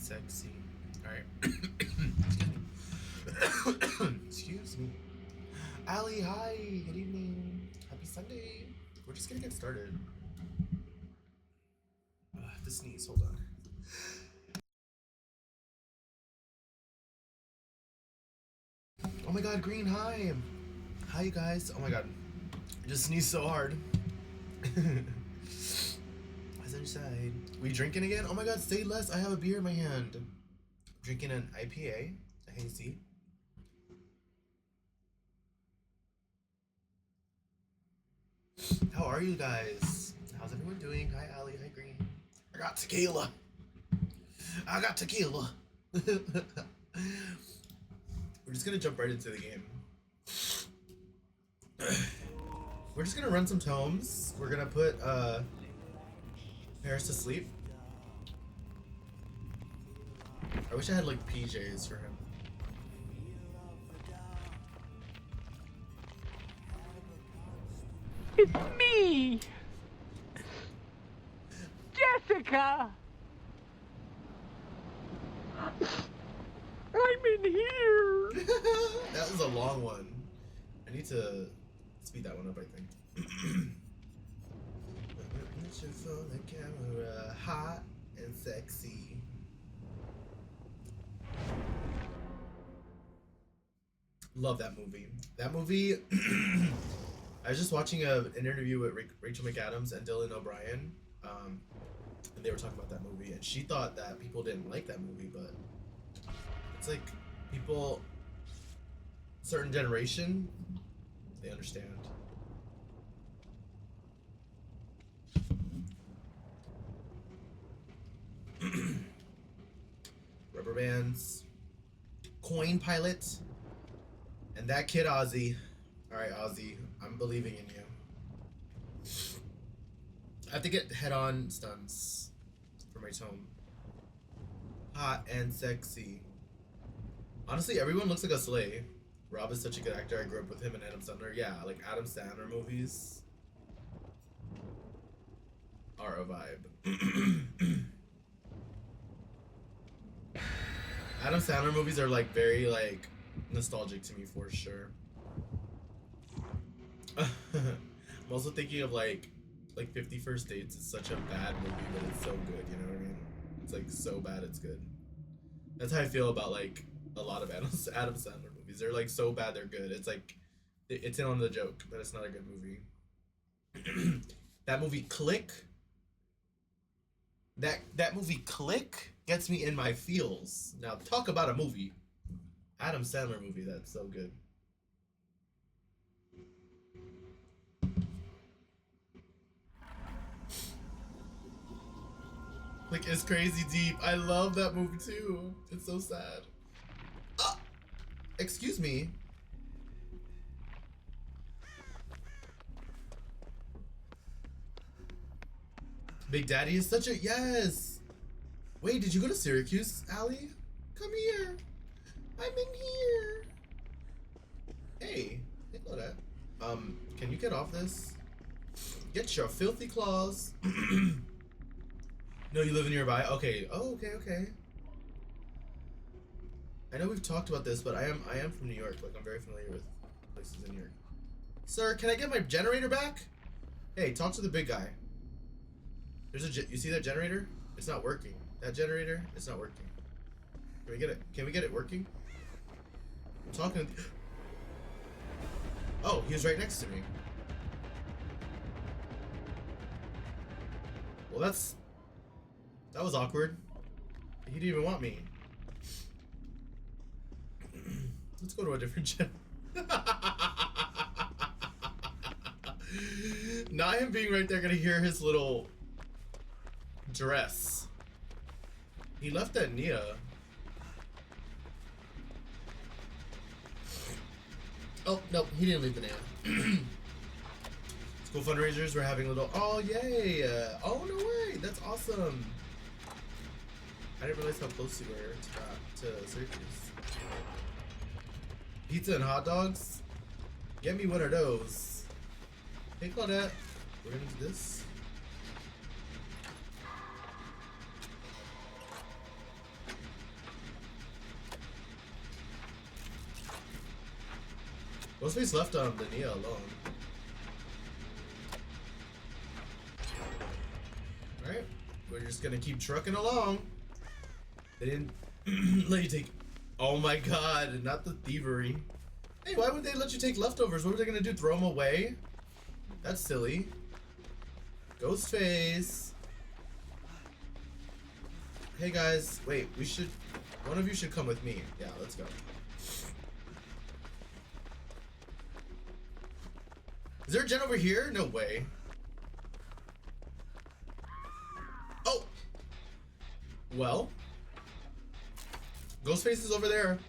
sexy. Alright. Excuse me. Ali, hi. Good evening. Happy Sunday. We're just gonna get started. I have to sneeze. Hold on. Oh my god, Green, hi. Hi, you guys. Oh my god. I just sneezed so hard. Inside. We drinking again? Oh my god, say less. I have a beer in my hand. Drinking an IPA, a hazy. How are you guys? How's everyone doing? Hi, Ali. Hi, Green. I got tequila. I got tequila. We're just gonna jump right into the game. We're just gonna run some tomes. We're gonna put Paris to sleep. I wish I had like PJs for him. It's me! Jessica! I'm in here! That was a long one. I need to speed that one up, I think. Picture for the camera, hot and sexy. Love that movie. That movie. I was just watching an interview with Rachel McAdams and Dylan O'Brien, and they were talking about that movie, and she thought that people didn't like that movie, but it's like people, certain generation, they understand. Rubber bands, coin pilot, and that kid Ozzy. All right, Ozzy, I'm believing in you. I have to get head-on stunts for my tome. Hot and sexy. Honestly, everyone looks like a sleigh. Rob is such a good actor. I grew up with him and Adam Sandler. Yeah, like Adam Sandler movies are a vibe. Adam Sandler movies are like very like nostalgic to me for sure. I'm also thinking of like 50 First Dates is such a bad movie, but it's so good, you know what I mean? It's like so bad it's good. That's how I feel about like a lot of Adam Sandler movies. They're like so bad they're good. It's like it's in on the joke, but it's not a good movie. That movie Click. That movie Click gets me in my feels. Now talk about a movie. Adam Sandler movie that's so good. Click is crazy deep. I love that movie too. It's so sad. Excuse me. Big Daddy is such a yes. Wait, did you go to Syracuse, Allie? Come here. I'm in here. Hey, hello that. Can you get off this? Get your filthy claws. No, you live nearby. Okay. Oh, okay. I know we've talked about this, but I am from New York. Like I'm very familiar with places in New York. Sir, can I get my generator back? Hey, talk to the big guy. There's you see that generator? It's not working. That generator, it's not working. Can we get it? Can we get it working? I'm talking. Oh, he was right next to me. Well, that was awkward. He didn't even want me. Let's go to a different gen. Not him being right there, gonna hear his little dress. He left at Nia. Oh, no, he didn't leave the Nia. School fundraisers, we're having a little. Oh, yay! Oh, no way! That's awesome! I didn't realize how close you were to Syracuse. Pizza and hot dogs? Get me one of those. Hey, Claudette. We're gonna do this. Ghostface left the Nia alone. Alright, we're just gonna keep trucking along. They didn't let you take. Oh my god, not the thievery. Hey, why would they let you take leftovers? What were they gonna do? Throw them away? That's silly. Ghostface. Hey guys, wait, we should. One of you should come with me. Yeah, let's go. Is there a gen over here? No way. Oh! Well. Ghostface is over there.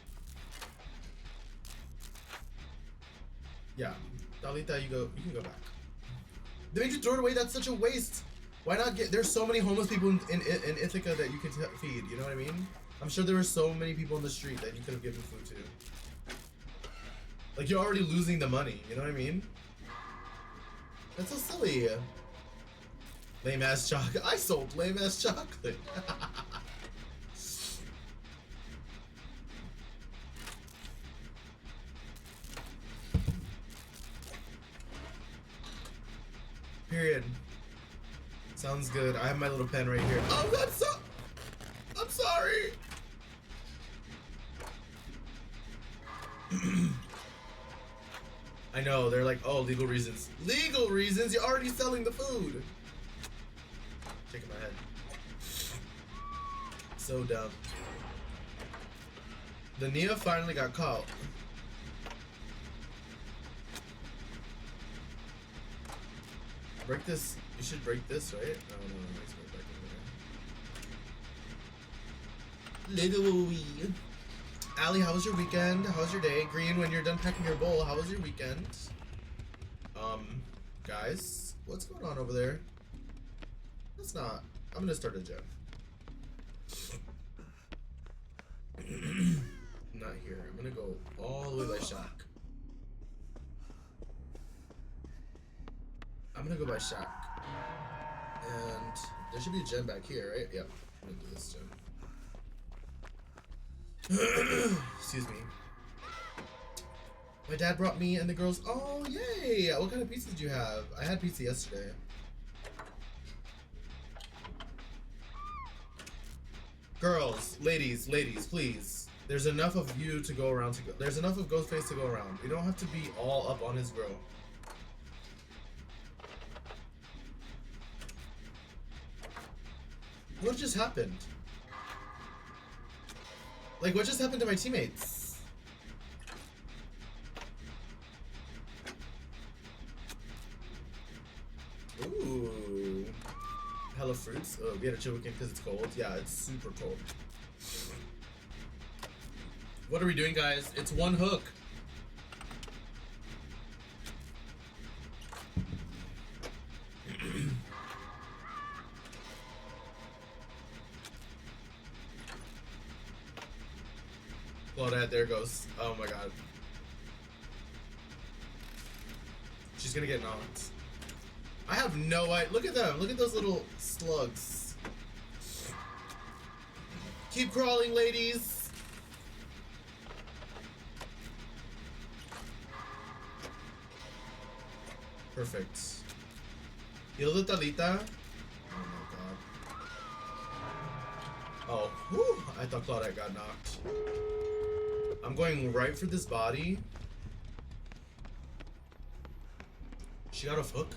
Yeah. Dalita, you can go back. They made you throw it away? That's such a waste. Why not get... There's so many homeless people in Ithaca that you could feed, you know what I mean? I'm sure there were so many people in the street that you could have given food to. Like, you're already losing the money, you know what I mean? That's so silly. Lame ass chocolate. I sold lame ass chocolate. Period. Sounds good. I have my little pen right here. Oh, I'm sorry. I know, they're like, oh, legal reasons. Legal reasons? You're already selling the food. Shaking my head. So dumb. The Nia finally got caught. Break this. You should break this, right? No, let's go back over there. Little wee. Allie, how was your weekend? How was your day? Green, when you're done packing your bowl, how was your weekend? Guys, what's going on over there? That's not. I'm gonna start a gen. Not here. I'm gonna go all the way by Shack. I'm gonna go by Shack. And there should be a gen back here, right? Yep. I'm gonna do this gen. Excuse me. My dad brought me and the girls. Oh, yay! What kind of pizza did you have? I had pizza yesterday. Girls, ladies, please. There's enough of you to go around. There's enough of Ghostface to go around. We don't have to be all up on his grill. What just happened? Like, what just happened to my teammates? Ooh. Hella fruits. Oh, we had a chill weekend because it's cold. Yeah, it's super cold. What are we doing, guys? It's one hook. Claudette, there goes. Oh my god. She's gonna get knocked. I have no idea. Look at them. Look at those little slugs. Keep crawling, ladies. Perfect. Heal the Talita. Oh my god. Oh, whew. I thought Claudette got knocked. I'm going right for this body. She got off hook.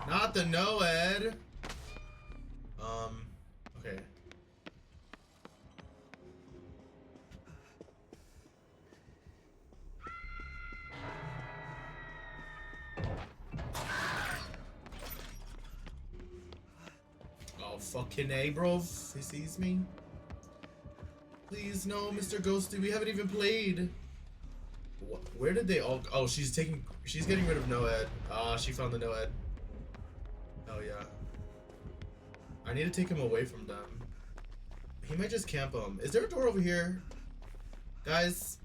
Not the Noed. Okay. Oh, fucking A, bro. He sees me. Please, no, Mr. Ghosty. We haven't even played. Where did they all... Oh, she's getting rid of Noed. Ah, she found the Noed. Oh, yeah. I need to take him away from them. He might just camp him. Is there a door over here? Guys,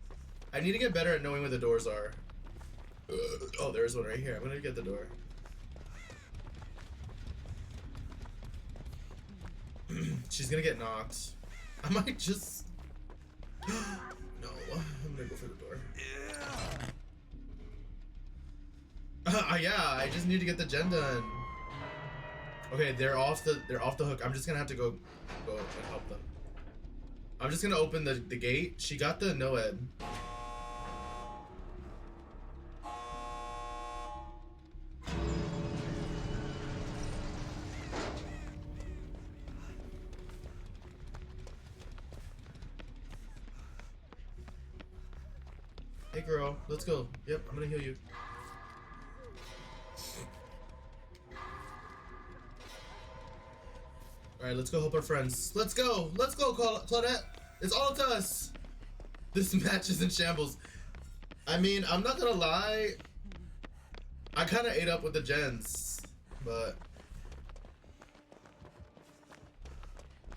I need to get better at knowing where the doors are. Oh, there's one right here. I'm gonna get the door. She's gonna get knocked. I might just. No, I'm gonna go for the door. Yeah, I just need to get the gen done. Okay, they're off the hook. I'm just gonna have to go and help them. I'm just gonna open the gate. She got the Noed. Hey girl, let's go. Yep, I'm gonna heal you. Alright, let's go help our friends. Let's go! Let's go, Claudette! It's all to us! This match is in shambles. I mean, I'm not gonna lie. I kinda ate up with the gens, but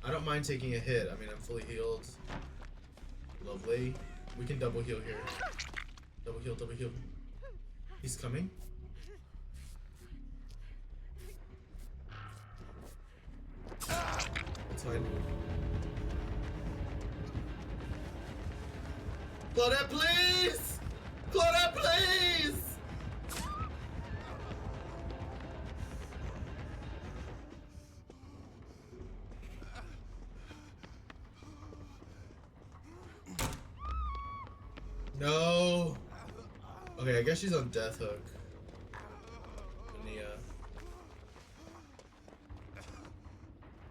I don't mind taking a hit. I mean, I'm fully healed. Lovely. We can double heal here. Double heal, double heal. He's coming. It's fine. Claudette, please! Claudette, please! No. Okay, I guess she's on death hook. Nia.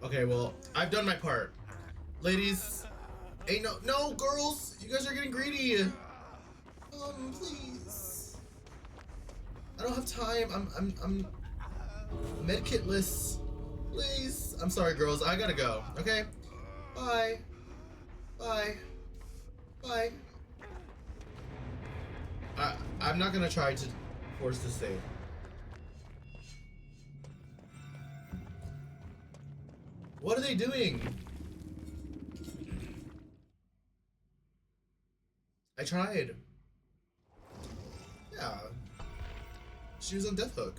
Okay, well, I've done my part. Ladies, ain't no girls, you guys are getting greedy. Please. I don't have time. I'm medkitless. Please. I'm sorry, girls. I gotta go. Okay. Bye. Bye. Bye. I'm not gonna try to force this save. What are they doing? I tried. Yeah. She was on death hook.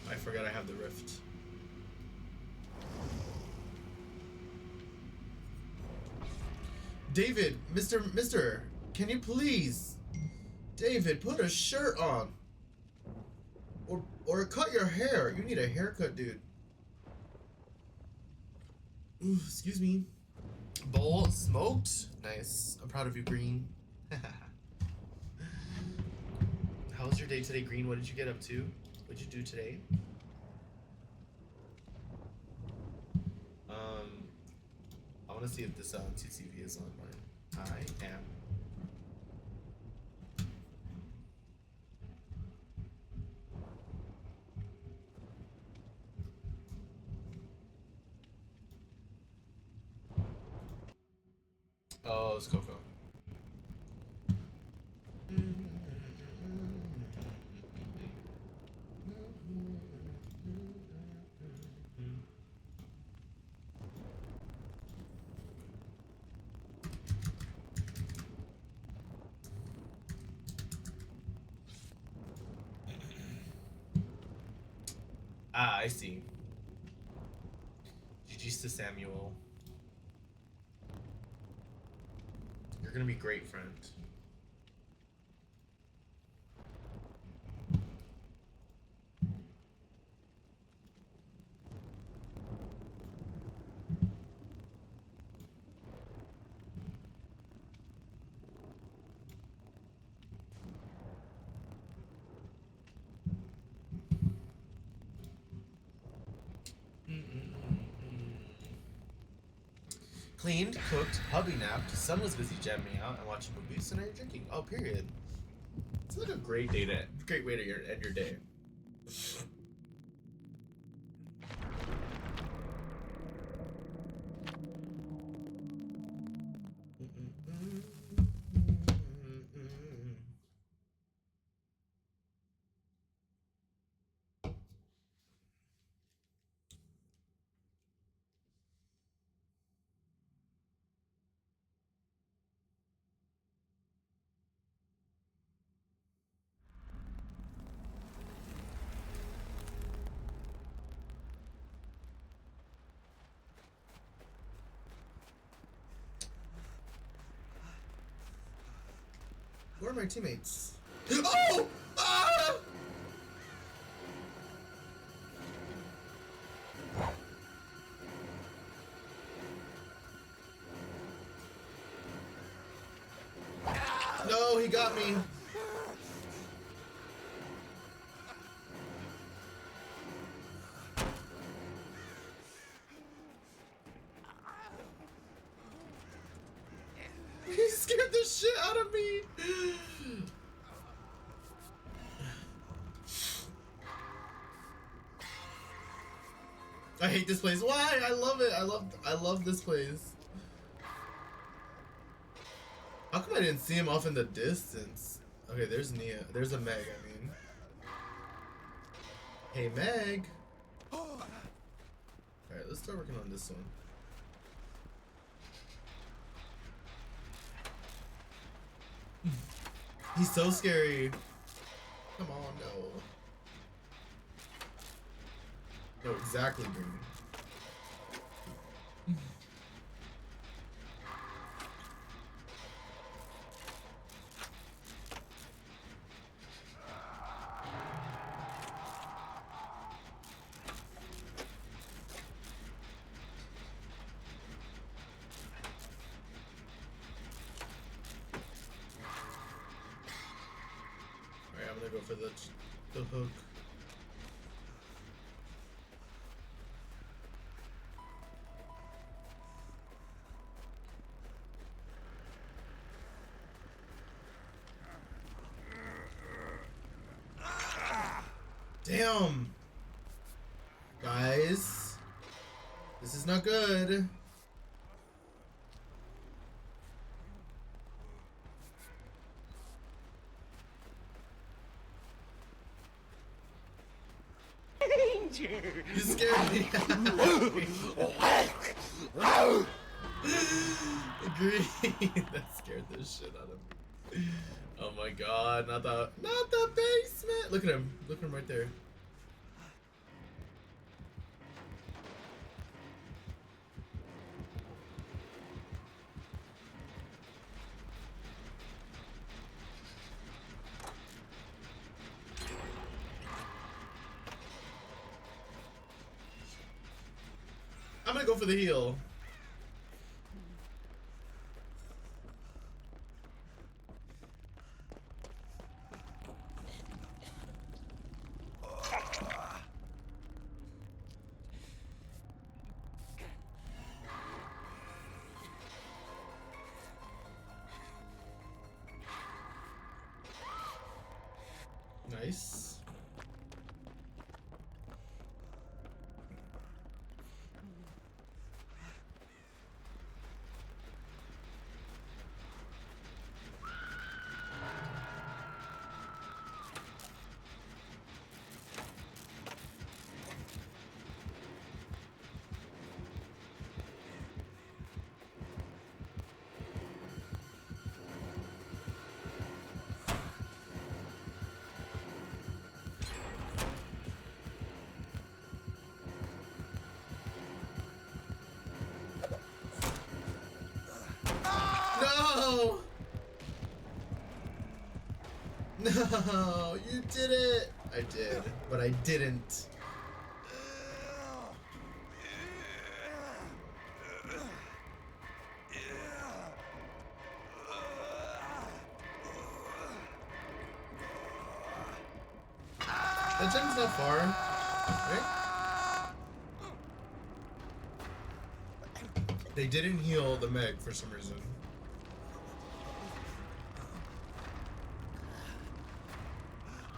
I forgot I have the rift. David, Mister, can you please? David, put a shirt on. Or cut your hair. You need a haircut, dude. Ooh, excuse me. Bowl smoked? Nice. I'm proud of you, Green. How was your day today, Green? What did you get up to? What did you do today? I want to see if this TCV is on mine. I am. Oh, it's Coco. Ah, I see. GG's to Samuel. You're gonna be great, friend. Cleaned, cooked, hubby napped, son was busy jamming out and watching movies, so now you're drinking. Oh, period. It's like a great day to great way to end your day. Where are my teammates? Oh! Ah! No, he got me. He scared the shit out of me. I hate this place. Why? I love it. I love this place. How come I didn't see him off in the distance? Okay, there's Nia. There's a Meg, I mean. Hey, Meg. Alright, let's start working on this one. He's so scary. Come on, no. No, exactly, Green. Alright, I'm gonna go for the hook. Damn! Guys, this is not good. Danger! You scared me. Green. That scared the shit out of me. Oh my god, not the basement. Look at him. Look at him right there. I'm gonna go for the heal. Nice. No! No, you did it! I did, but I didn't. That jump's not far, right? They didn't heal the Meg for some reason.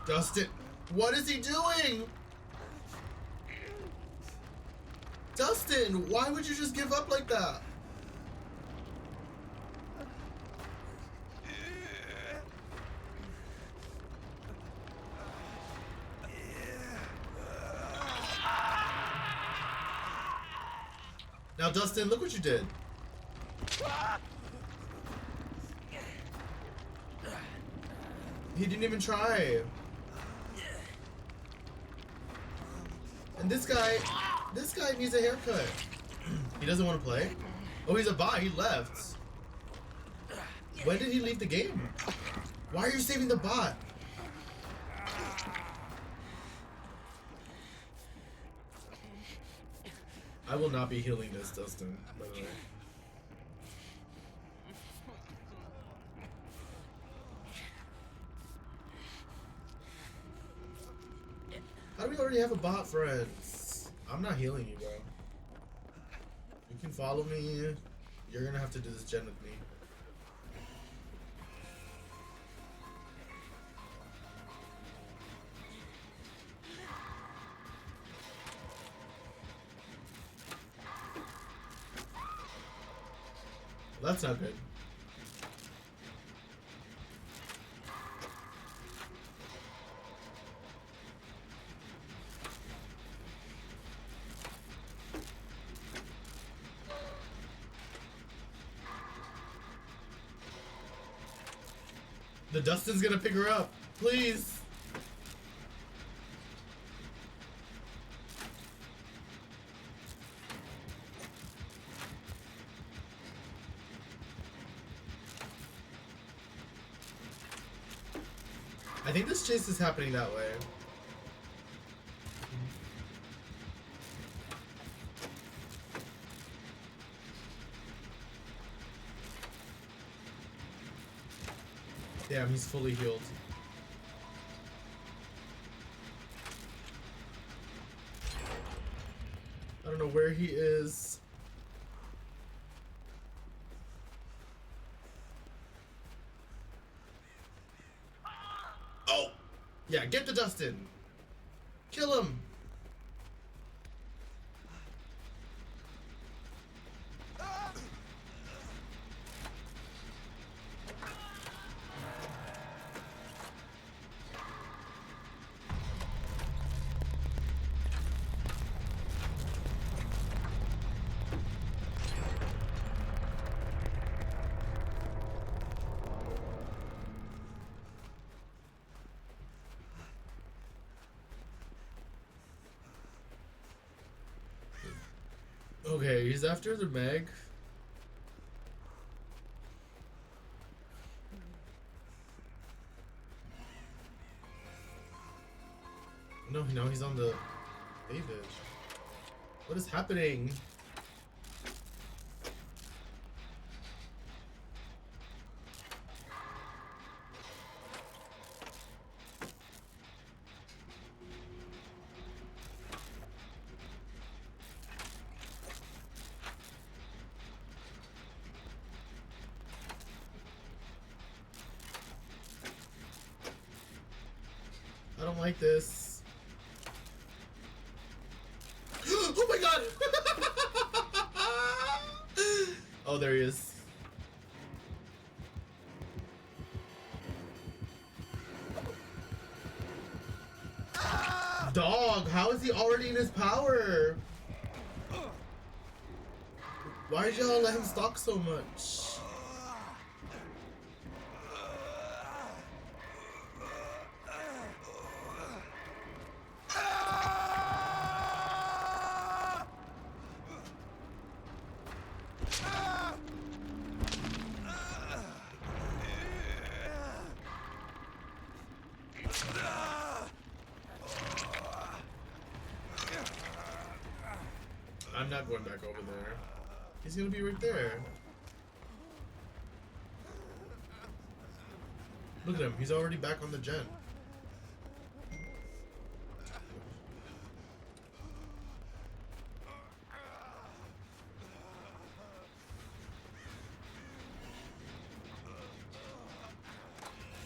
Dustin, what is he doing? Dustin, why would you just give up like that? Now, Dustin, look what you did. He didn't even try. And this guy needs a haircut. He doesn't want to play. Oh, he's a bot. He left. When did he leave the game? Why are you saving the bot? I will not be healing this, Dustin, by the way. How do we already have a bot, friends? I'm not healing you, bro. You can follow me. You're gonna have to do this gen with me. Well, that's not good. The Dustin's gonna pick her up. Please. I think this chase is happening that way. Damn, he's fully healed. I don't know where he is. Oh! Yeah, get the Dustin! Kill him! Okay, he's after the Meg. No, he's on the David. What is happening? I don't like this. Oh my god! Oh, there he is. Dog, how is he already in his power? Why did y'all let him stalk so much? I'm not going back over there. He's gonna be right there. Look at him, he's already back on the gen.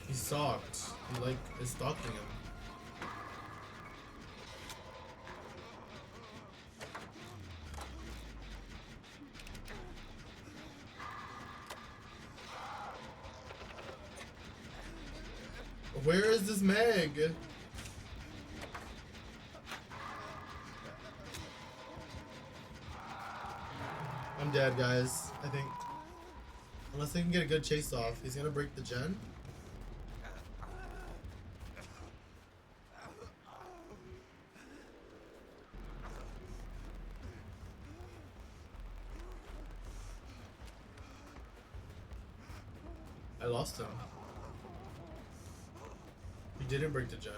He's stalked. He like is stalking him. Where is this Meg? I'm dead, guys. I think. Unless they can get a good chase off. He's gonna break the gen. I lost him. He didn't break the gen.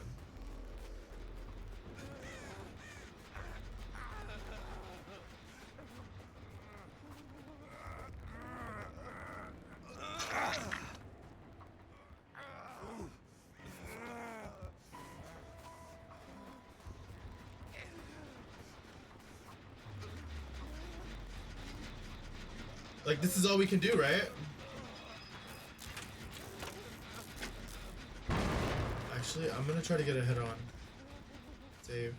Like, this is all we can do, right? Actually, I'm gonna try to get a hit on. Save.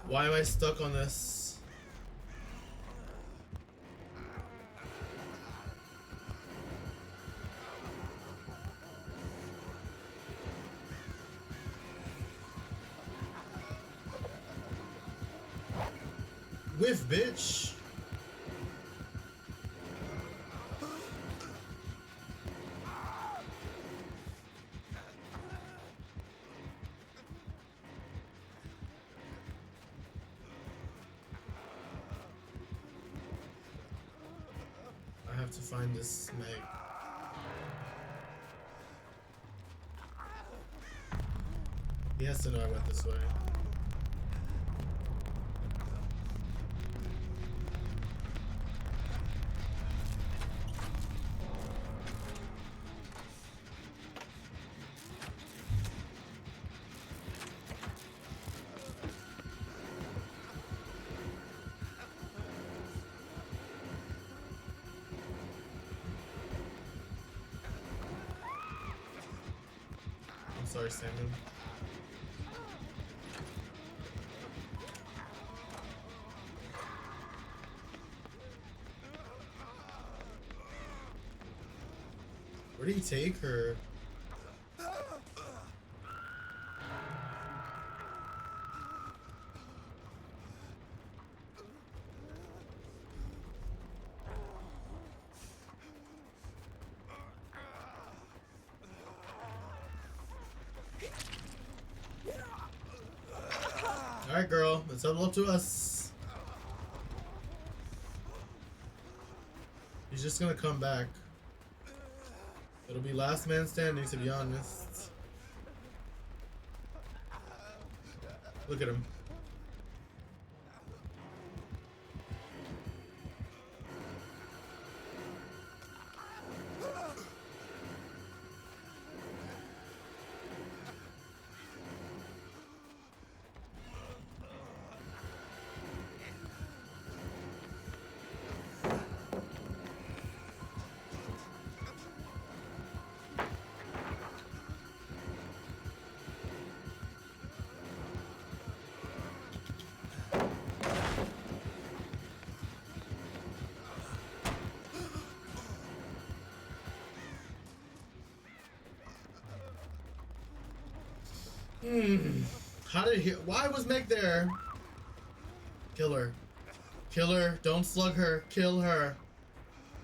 Why am I stuck on this? Whiff, bitch! I have to find this Meg. He has to know I went this way. I'm sorry, Samuel. Where did he take her? Alright, girl, it's all up to us. He's just gonna come back. It'll be last man standing, to be honest. Look at him. How did he? Why was Meg there? Kill her. Kill her. Don't slug her. Kill her.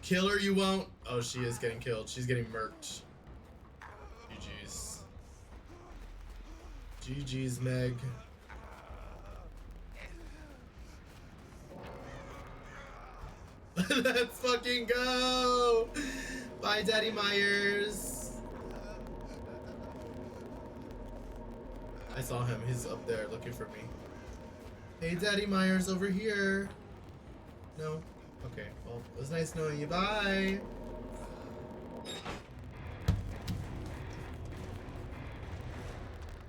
Kill her, you won't. Oh, she is getting killed. She's getting murked. GG's. GG's, Meg. Let's fucking go. Bye, Daddy Myers. I saw him. He's up there looking for me. Hey, Daddy Myers, over here. No? Okay. Well, it was nice knowing you. Bye.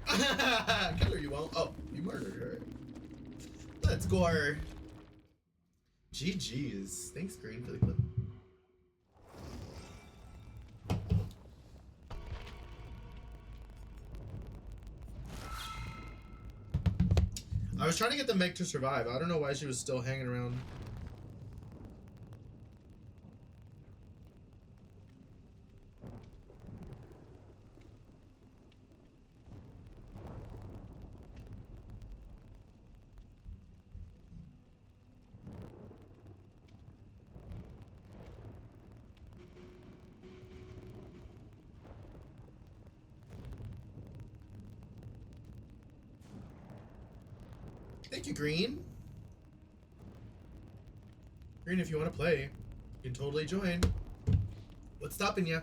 Kill her, you won't. Oh, you murdered her. Let's go. GG's. Thanks, Green, for the clip. I was trying to get the Meg to survive. I don't know why she was still hanging around. Thank you, Green. Green, if you want to play, you can totally join. What's stopping you?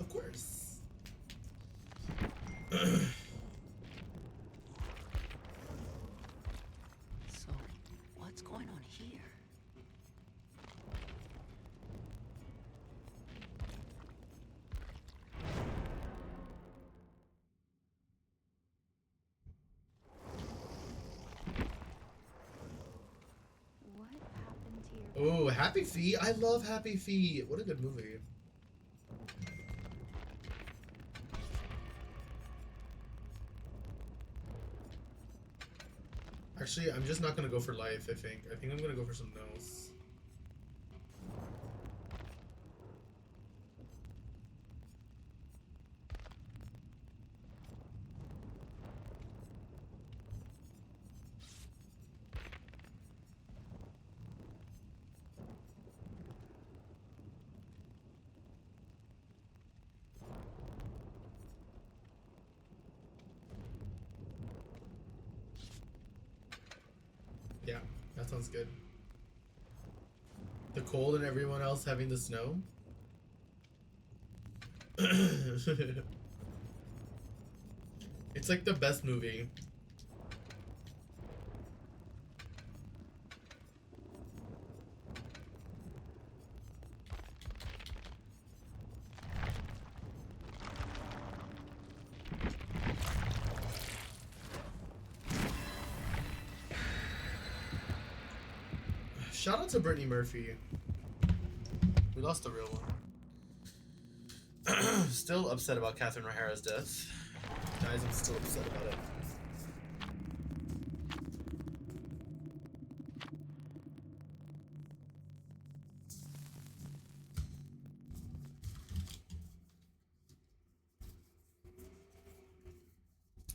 Of course. So, what's going on here? What happened to your... Oh, Happy Feet. I love Happy Feet. What a good movie. Actually, I'm just not gonna go for life, I think. I think I'm gonna go for something else. Yeah, that sounds good. The cold and everyone else having the snow? It's like the best movie. Shout out to Brittany Murphy. We lost the real one. Still upset about Catherine O'Hara's death. Guys, I'm still upset about it.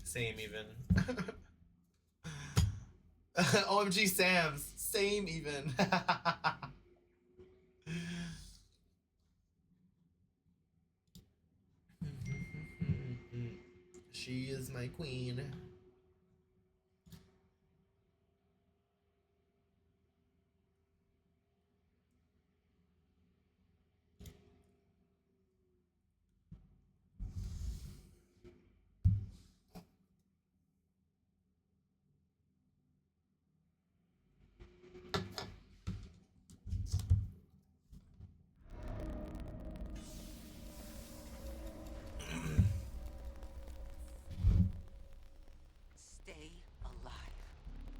Same even. OMG Sam's. Same even. She is my queen. Stay alive.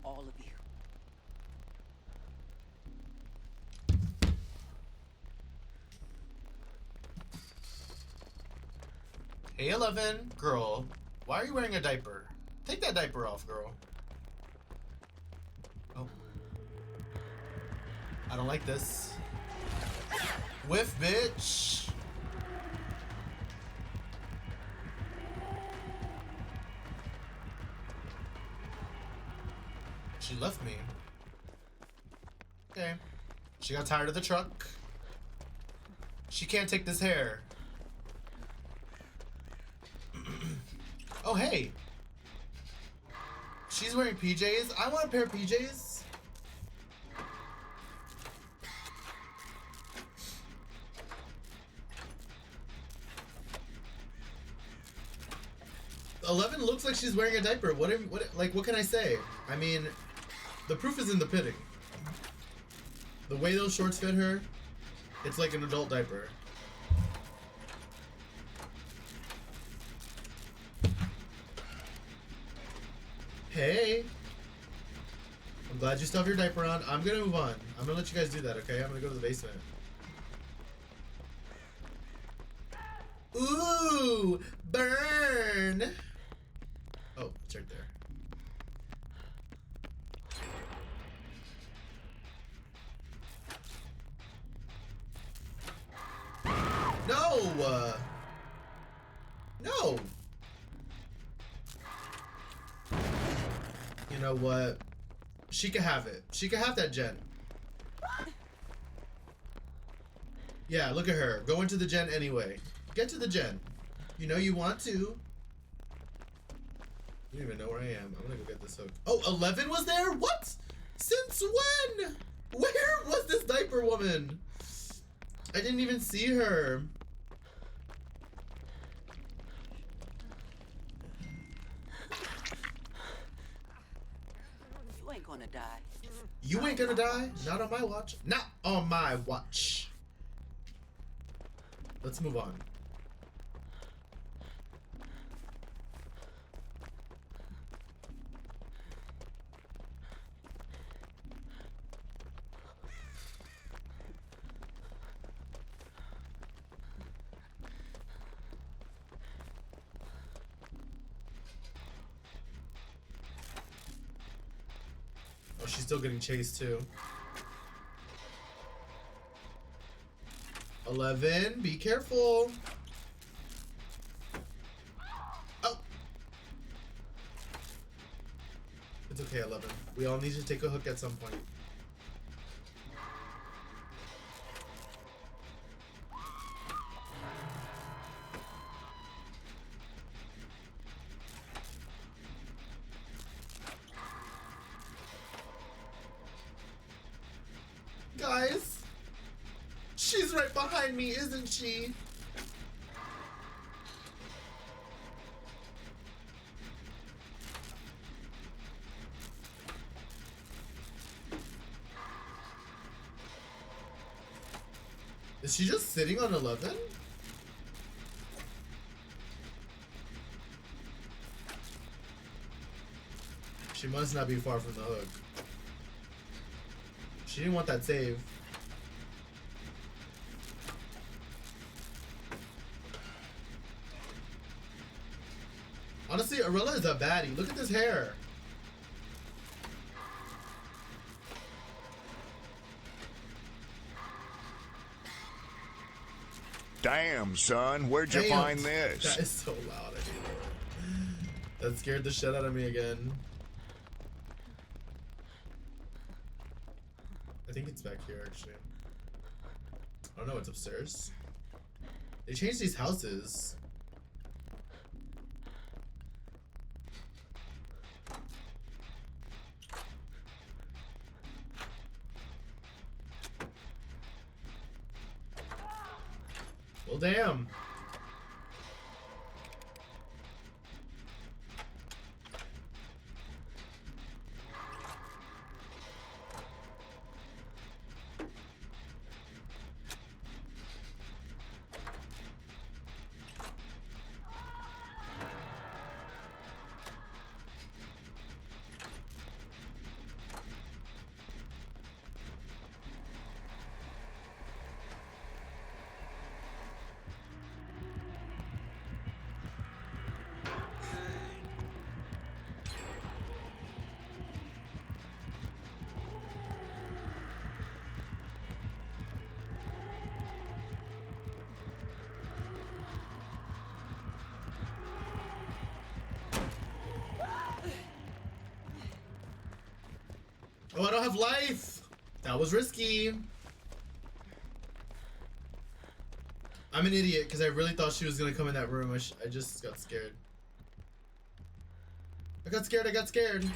All of you. Hey 11, girl, why are you wearing a diaper? Take that diaper off, girl. Oh. I don't like this. Whiff, bitch. She left me. Okay. She got tired of the truck. She can't take this hair. Oh, hey. She's wearing PJs. I want a pair of PJs. Eleven looks like she's wearing a diaper. What can I say? I mean, the proof is in the pudding. The way those shorts fit her, it's like an adult diaper. Hey. I'm glad you still have your diaper on. I'm gonna move on. I'm gonna let you guys do that, okay? I'm gonna go to the basement. Ooh, burn. Oh, it's right there. No! No! You know what? She can have it. She can have that gen. Yeah, look at her. Go into the gen anyway. Get to the gen. You know you want to. You don't even know where I am. I'm gonna go get this hook. Oh, 11 was there? What? Since when? Where was this diaper woman? I didn't even see her. You ain't gonna die. You ain't gonna die. Not on my watch. Not on my watch. Let's move on. Oh, she's still getting chased too. 11, be careful. Oh. It's okay, 11. We all need to take a hook at some point. Guys, she's right behind me, isn't she? Is she just sitting on 11? She must not be far from the hook. She didn't want that save. Honestly, Arella is a baddie. Look at this hair. Damn, son, where'd you Damn. find this? That is so loud. I hate it. That scared the shit out of me again. I think it's back here, actually. I don't know, it's upstairs. They changed these houses. Well, damn. Oh, I don't have life. That was risky. I'm an idiot because I really thought she was gonna come in that room. I just got scared. I got scared.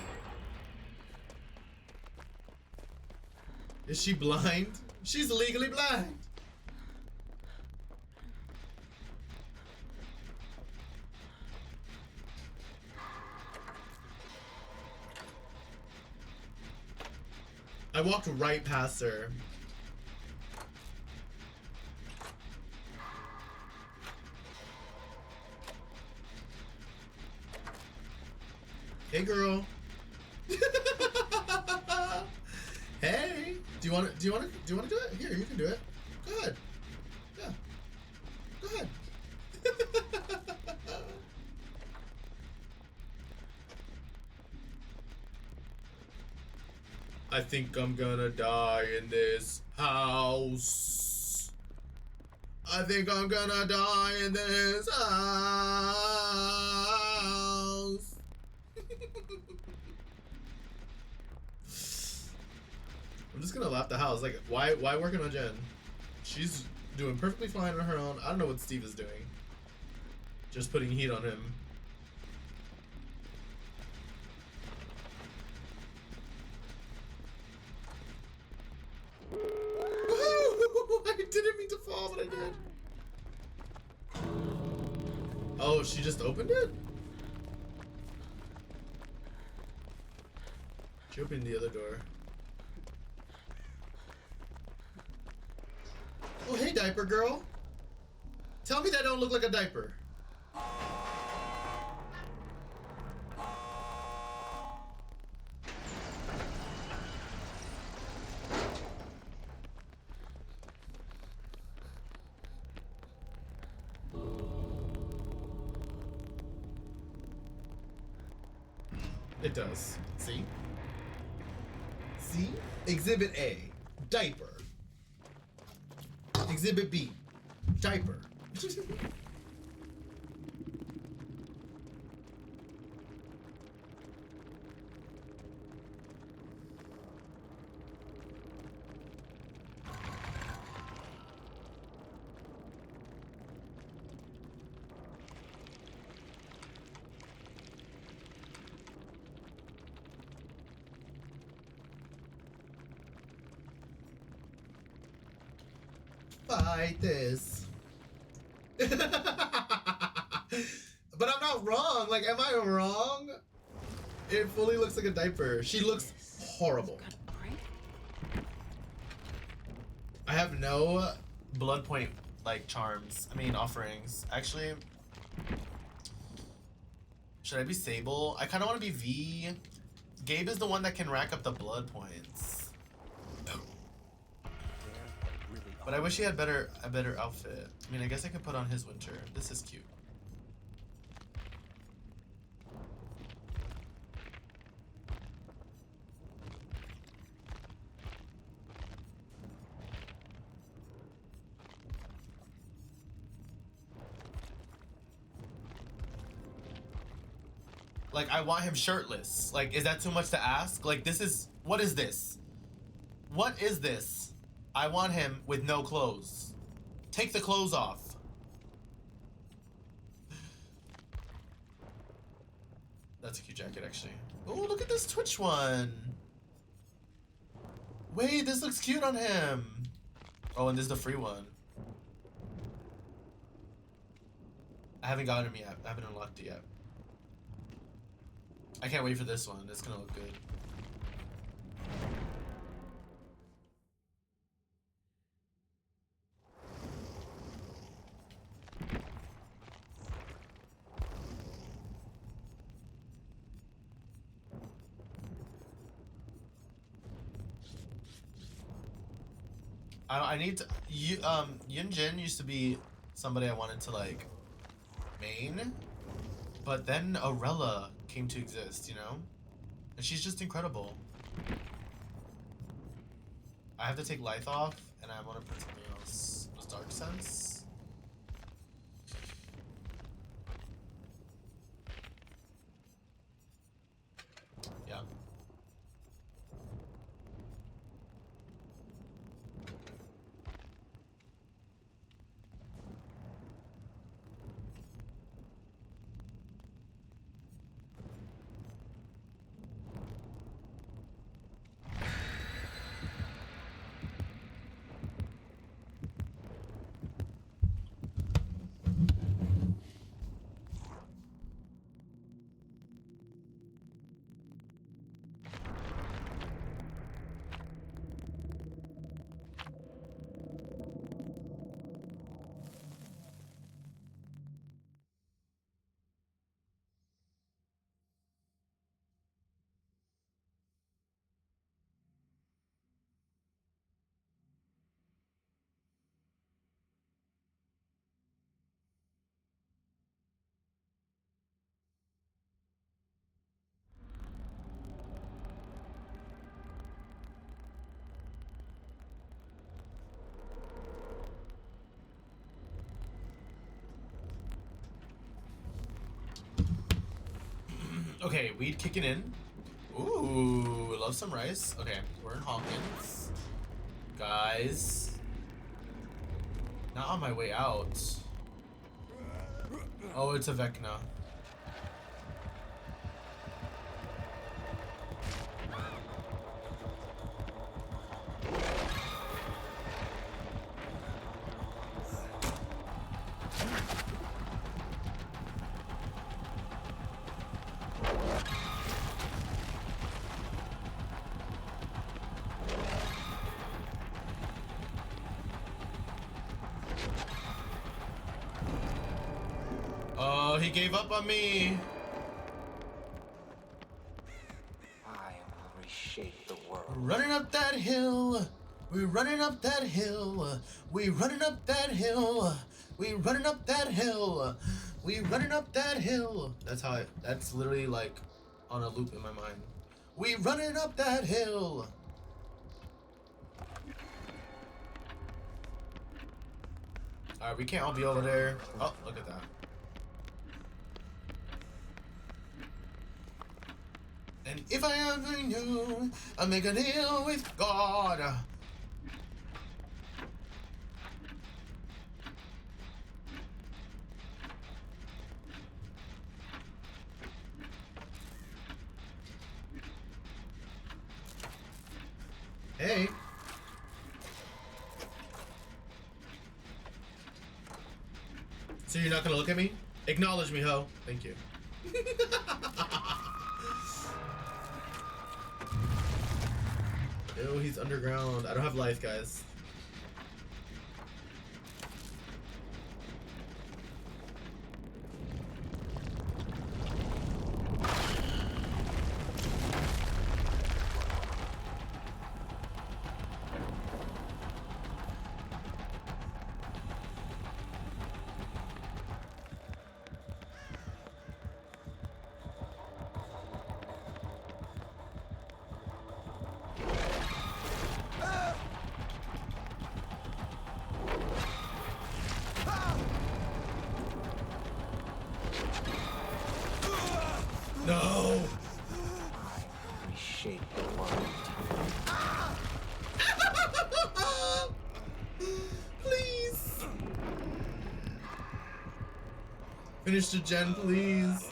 Is she blind? She's legally blind. I walked right past her. Hey, girl. Do you want to? Do you want to? Do you want to do it? Here, you can do it. Go ahead. Yeah. Go ahead. I think I'm gonna die in this house. I think I'm gonna die in this house. I'm just gonna lap the house. Like, why working on Jen? She's doing perfectly fine on her own. I don't know what Steve is doing. Just putting heat on him. I didn't mean to fall, but I did. Oh, she just opened it? She opened the other door. Oh, hey, diaper girl. Tell me that don't look like a diaper. It does. See? See? Exhibit A, diaper. Exhibit B, diaper. Fight this. But I'm not wrong. Like, am I wrong? It fully looks like a diaper. She looks horrible. I have no blood point like charms. I mean offerings. Actually, should I be Sable? I kind of want to be V. Gabe is the one that can rack up the blood points. But I wish he had a better outfit. I mean, I guess I could put on his winter. This is cute. Like, I want him shirtless. Like, is that too much to ask? Like, this is... What is this? What is this? I want him with no clothes. Take the clothes off. That's a cute jacket, actually. Oh, look at this Twitch one. Wait, this looks cute on him. Oh, and this is the free one. I haven't gotten him yet. I haven't unlocked it yet. I can't wait for this one. It's gonna look good. I need to. Yun Jin used to be somebody I wanted to like main, but then Arella came to exist, you know, and she's just incredible. I have to take Lithe off, and I want to put something else. Was Dark Sense? Yeah. Okay, weed kicking in. Ooh, love some rice. Okay, we're in Hawkins. Guys. Not on my way out. Oh, it's a Vecna. Oh, he gave up on me. I will reshape the world. Running up that hill. We running up that hill. We running up that hill. We running up that hill. We running up that hill. That's literally like on a loop in my mind. We running up that hill. Alright, we can't all be over there. Oh, look at that. And if I ever knew, I'd make a deal with God. Hey. So you're not gonna look at me? Acknowledge me, ho. Thank you. Ew, he's underground. I don't have life, guys. No! Reshape the world. Please! Finish the gen, please.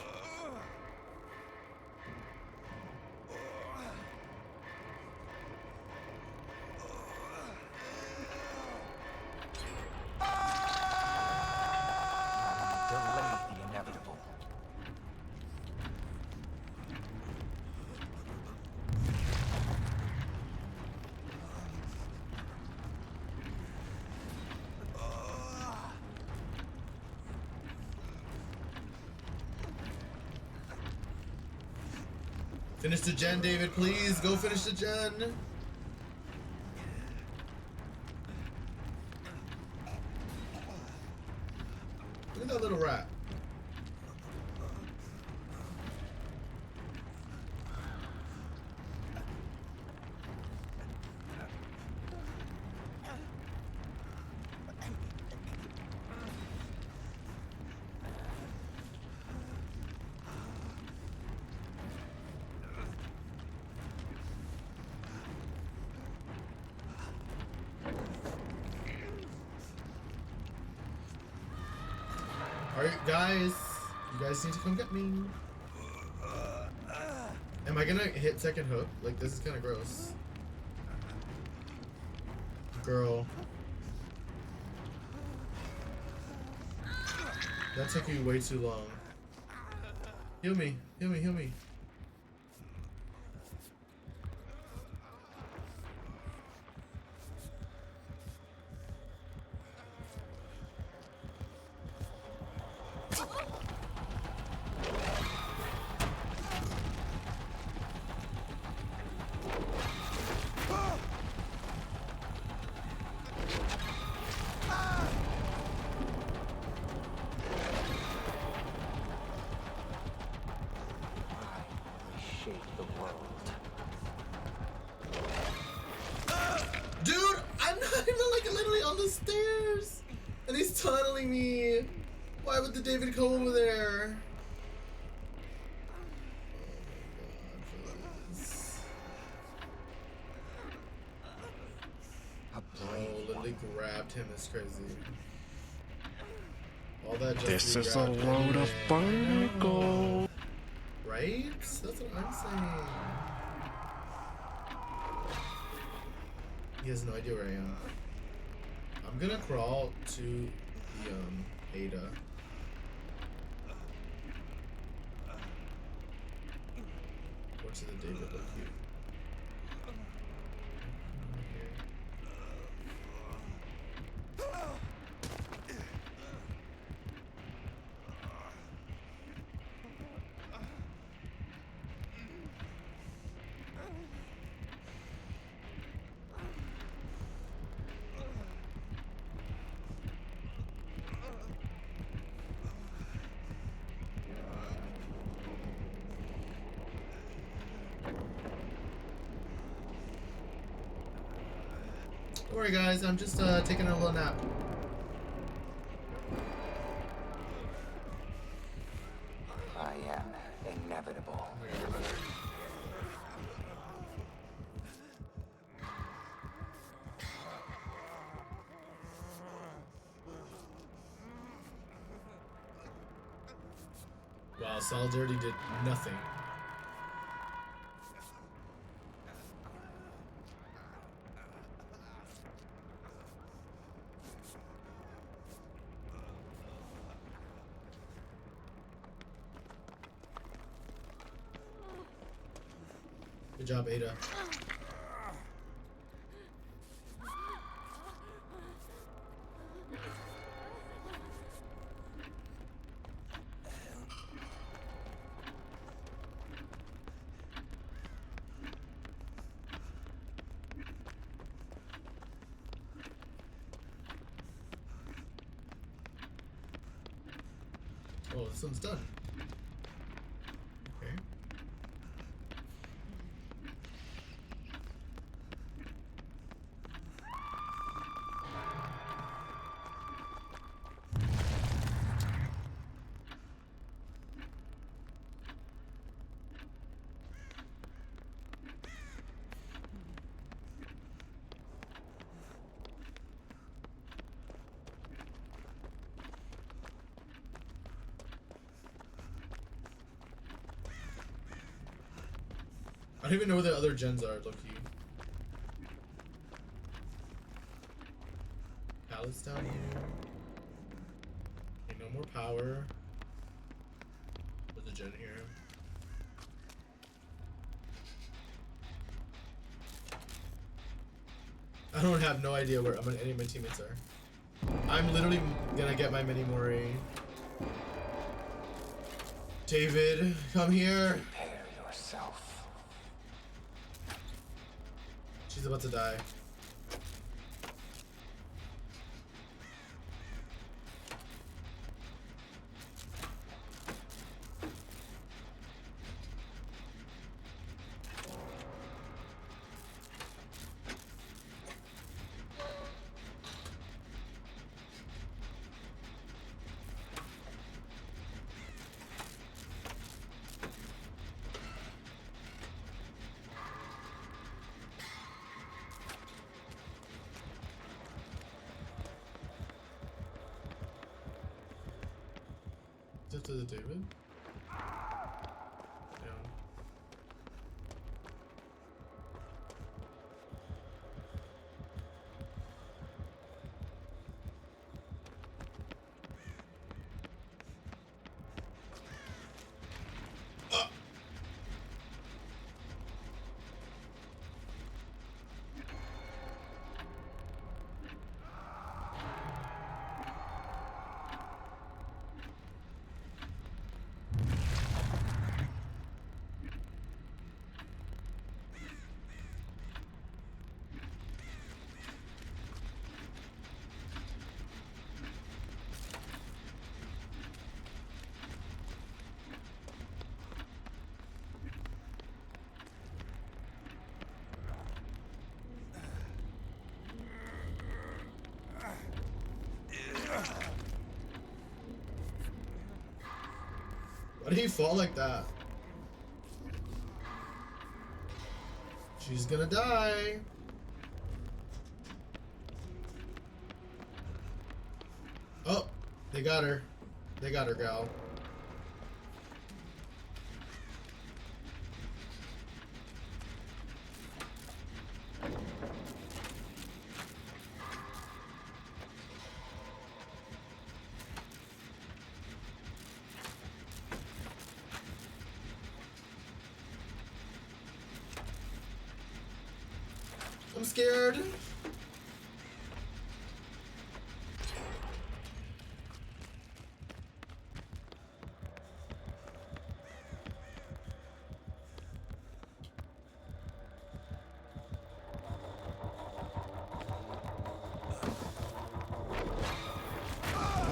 Delay the inevitable. Finish the gen, David, please. Go finish the gen. Look at that little rat. Alright, guys. You guys need to come get me. Am I gonna hit second hook? Like, this is kind of gross. Girl. That took you way too long. Heal me. Heal me. Heal me. Reshape the world. Dude, I'm not even like literally on the stairs. And he's tunneling me. Why would the David go over there? literally grabbed him. It's crazy. All that just This we is a grabbed him. load of barnacle. Right? That's what I'm saying. He has no idea where I am. I'm gonna crawl to the Ada. Or to the David look here. Don't worry guys, I'm just taking a little nap. I am inevitable. Wow, Solidarity did nothing. Good job, Ada. Oh, this one's done. Okay. I don't even know where the other gens are, Loki. Pallets down here. Okay, no more power. There's a gen here. I don't have no idea where any of my teammates are. I'm literally gonna get my mini Mori. David, come here. Prepare yourself. She's about to die. Is it to the David? Yeah. Why did he fall like that? She's gonna die. They got her. They got her, gal. I'm scared.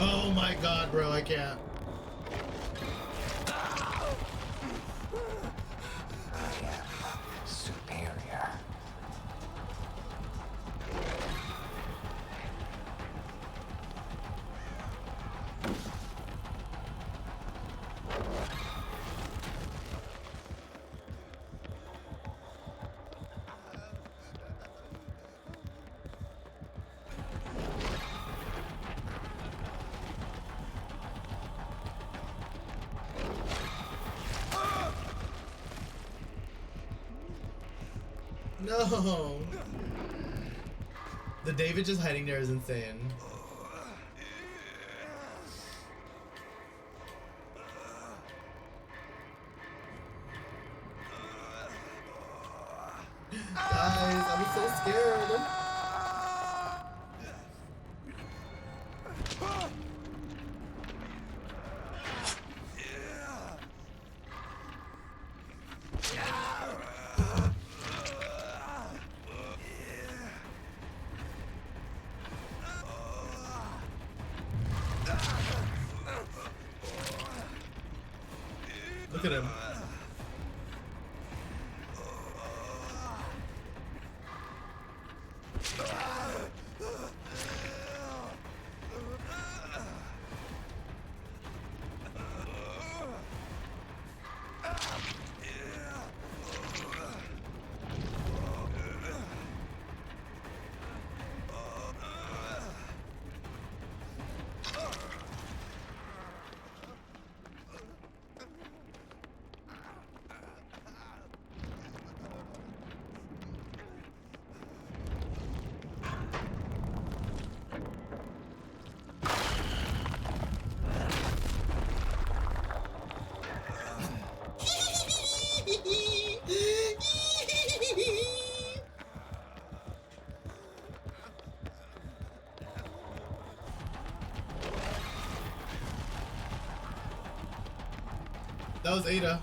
Oh my god, bro, I can't. Superior. No. The David just hiding there is insane. Guys, I'm so scared. Look at him. That was Ada.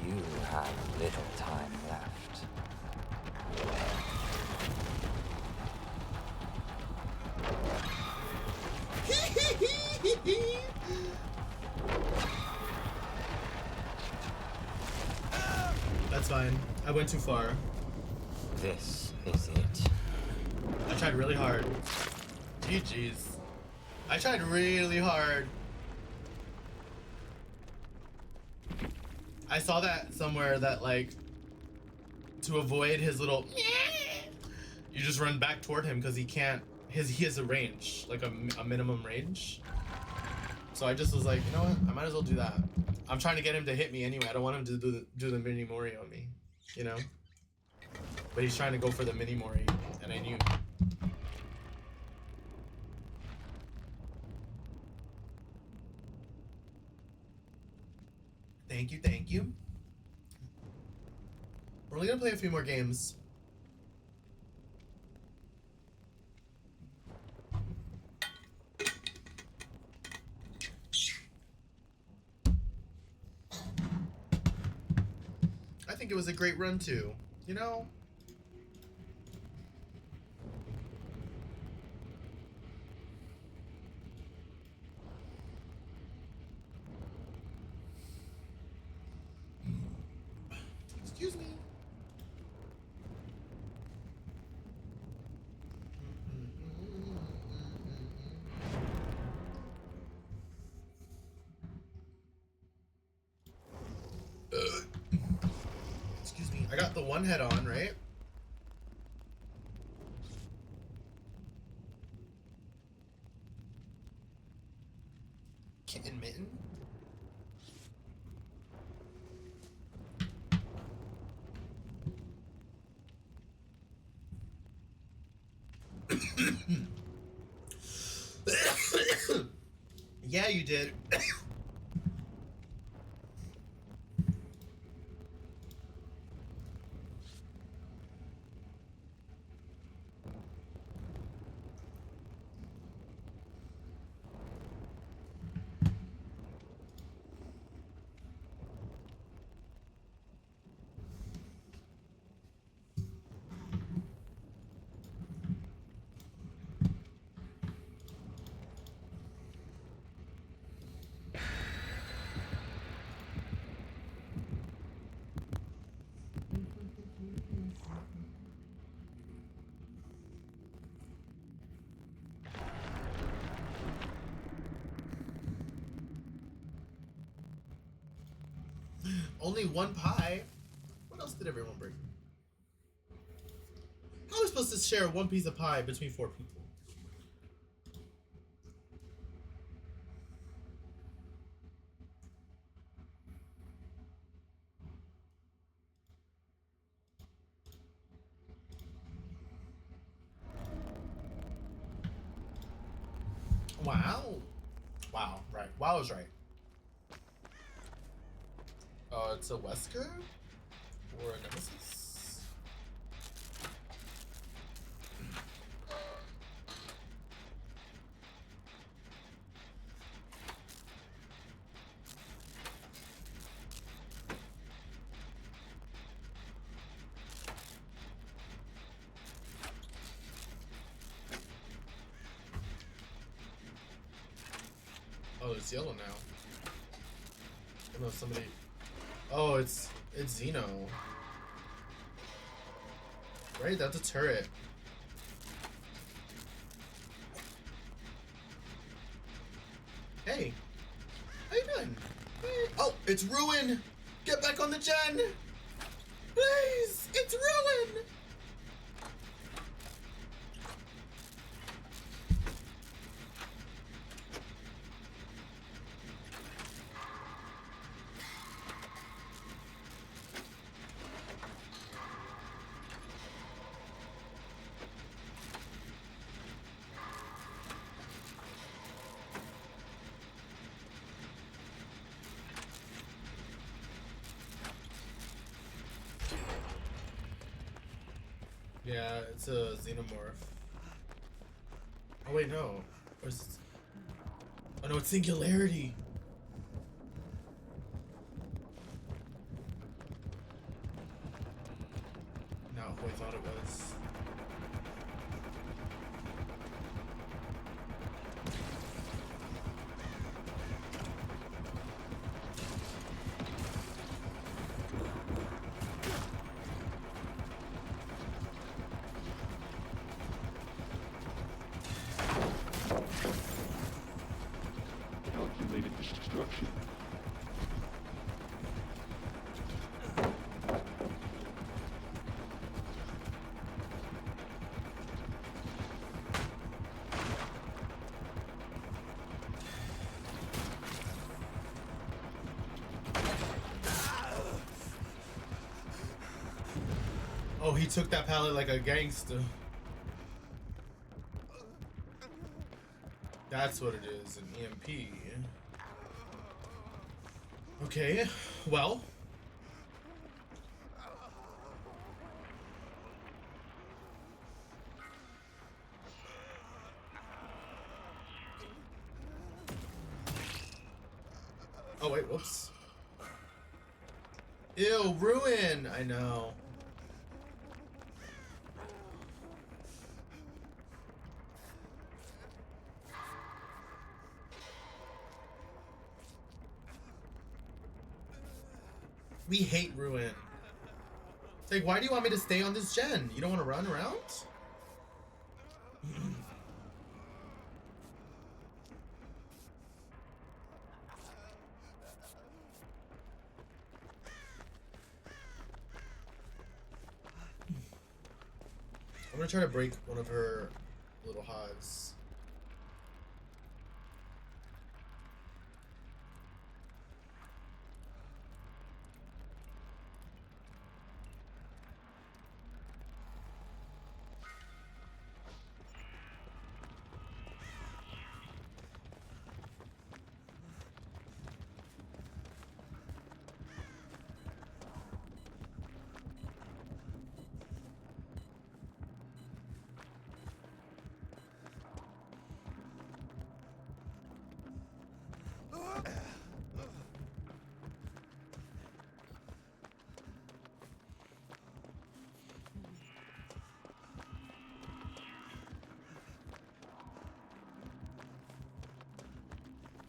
You have little time left. That's fine. I went too far. This is it. I tried really hard. GG's. I tried really hard. I saw that somewhere that like to avoid his little you just run back toward him because he can't he has a range, like a minimum range. So I just was like, you know what? I might as well do that. I'm trying to get him to hit me anyway. I don't want him to do the mini mori on me, you know? But he's trying to go for the mini mori and I knew. Thank you, thank you. We're only gonna play a few more games. I think it was a great run too, you know? I got the one head on, right? Kitten mitten? Yeah, you did. Only one pie? What else did everyone bring? How are we supposed to share one piece of pie between 4 people? Wow. Wow, right. Wow is right. It's a Wesker? Or a Nemesis? Oh, it's yellow now. Oh no, somebody. Oh, it's Xeno. Right, that's a turret. Hey, how you doing? Hey. Oh, it's Ruin. Get back on the gen. Please, it's Ruin. Yeah, it's a xenomorph. Oh wait, no. Or is it... Oh no, it's Singularity. Not who I thought it was. Calculated destruction. Oh, he took that pallet like a gangster. That's what it is, an EMP. Okay, well. Oh wait, whoops. Ew, Ruin! I know. We hate Ruin. It's like, why do you want me to stay on this gen? You don't want to run around? gonna try to break one of her little hives.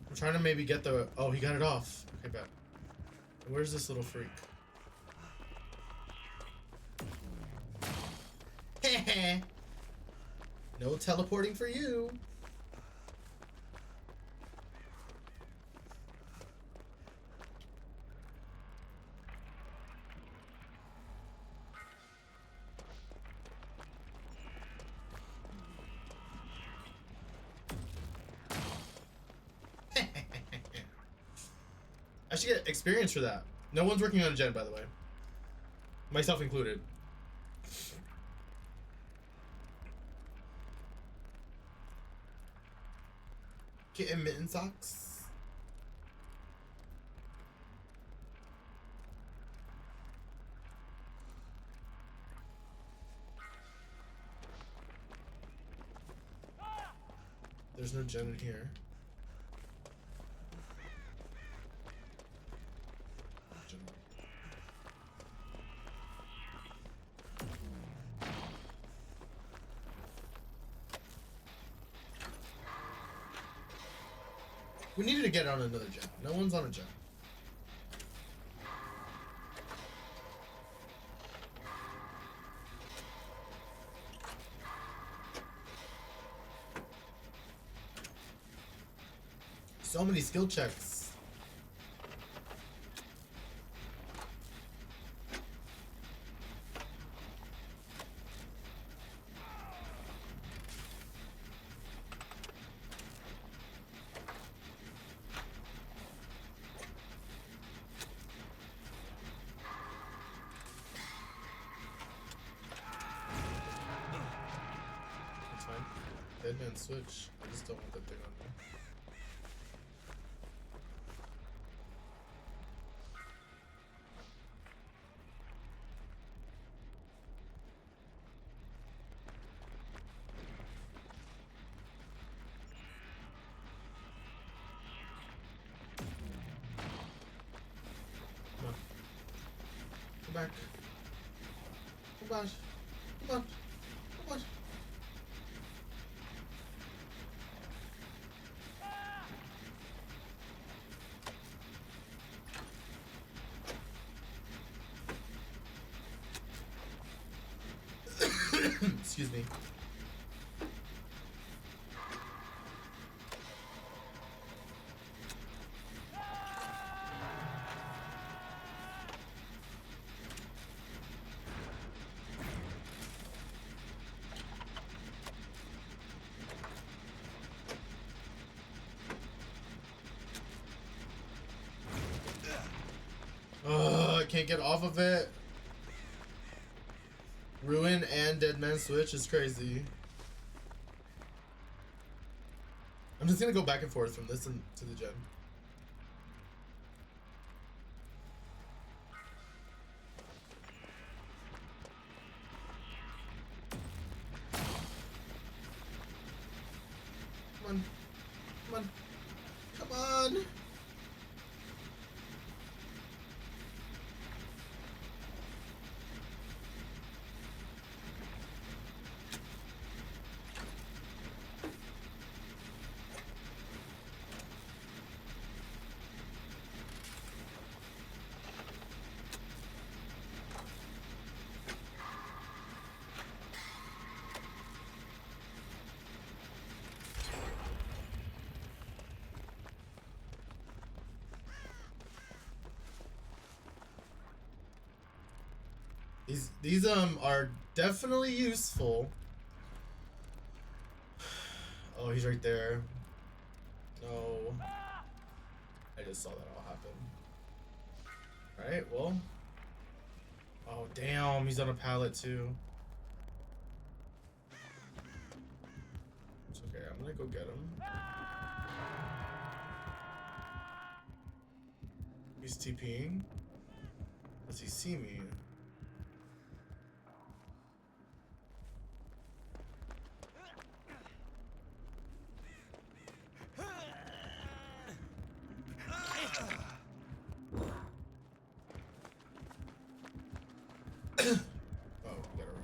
I'm trying to maybe get the... Oh, he got it off. Okay, bet. Where's this little freak? No teleporting for you. I should get experience for that. No one's working on a gen, by the way. Myself included. Kitten mitten socks. There's no gen in here. We needed to get on another gen. No one's on a gen. So many skill checks. That's fine. Dead man switch. I just don't want that thing on me. Come on. Come back. Come on. Come on. Come on. Excuse me. I can't get off of it. Ruin and Dead Man Switch is crazy. I'm just gonna go back and forth from this and to the gen. Come on. Come on. Come on. These are definitely useful. Oh, he's right there. No. I just saw that all happen. Alright, well. Oh, damn. He's on a pallet, too. It's okay. I'm gonna go get him. He's TPing. Does he see me? Oh, we gotta run.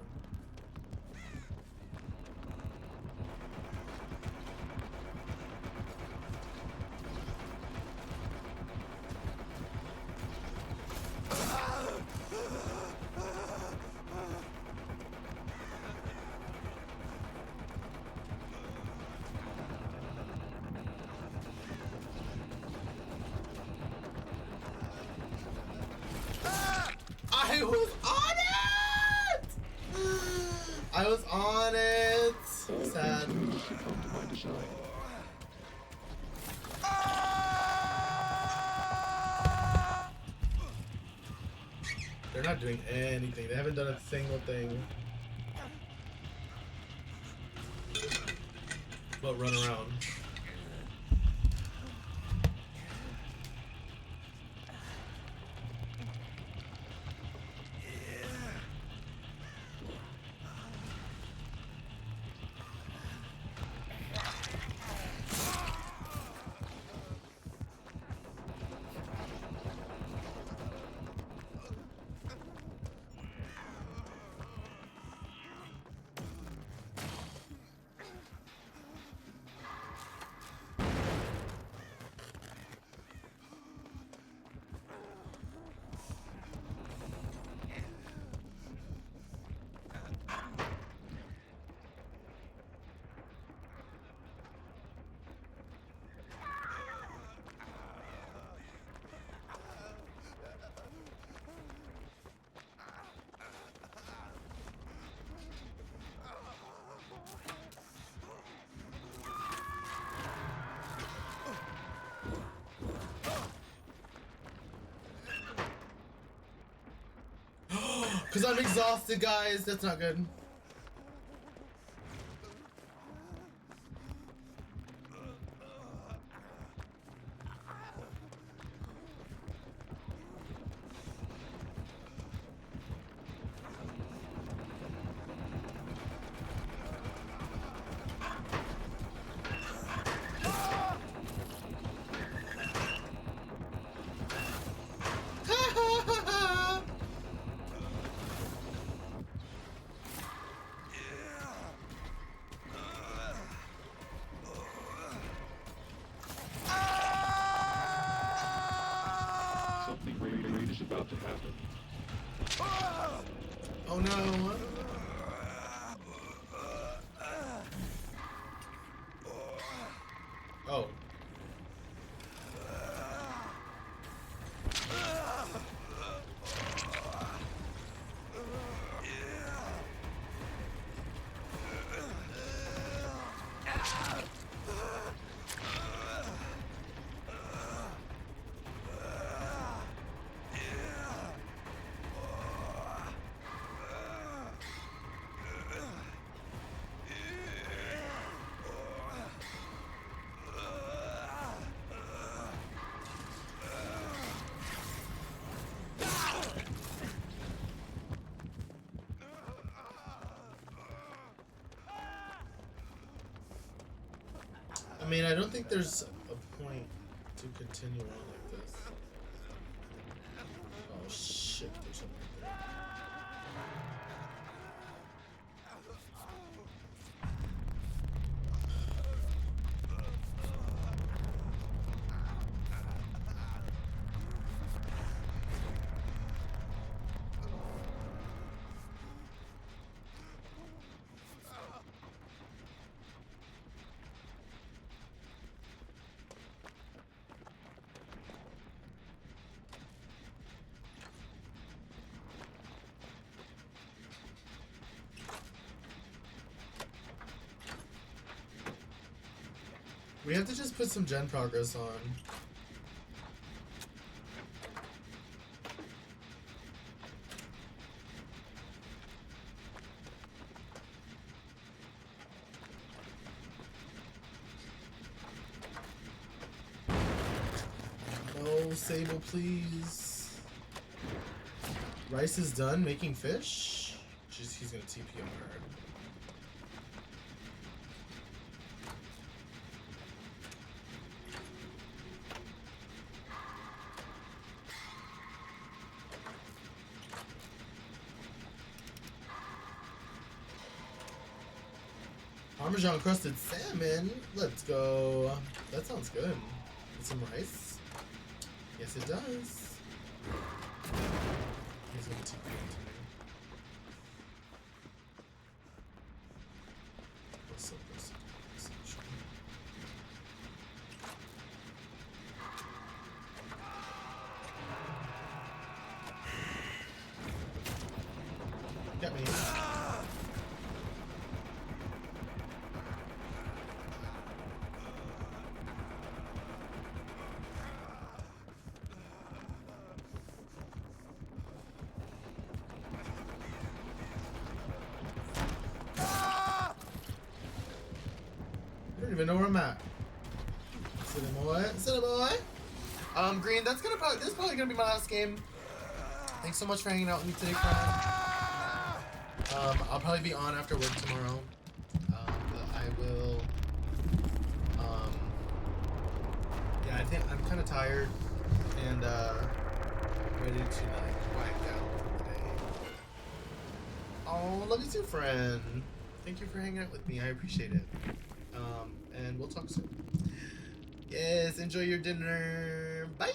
I was on it! I was on it! Sad. Mind aside. They're not doing anything. They haven't done a single thing. But run around. Cause I'm exhausted, guys. That's not good. Something great is about to happen. Oh no. Oh. I mean, I don't think there's a point to continue on like this. Oh shit, there's something there. We have to just put some gen progress on. No, Sable, please. Rice is done making fish. He's gonna TP on her. Parmesan crusted salmon. Let's go. That sounds good. With some rice. Yes, it does. He's gonna TP into me. What's up, what's up, what's up, what's up? Get me. I don't even know where I'm at. Cinnamon. Green, this is probably gonna be my last game. Thanks so much for hanging out with me today, friend. I'll probably be on after work tomorrow. But I will. Yeah, I think I'm kind of tired and ready to like wind down for the day. Oh, love you too, friend. Thank you for hanging out with me. I appreciate it. And we'll talk soon. Yes, enjoy your dinner. Bye.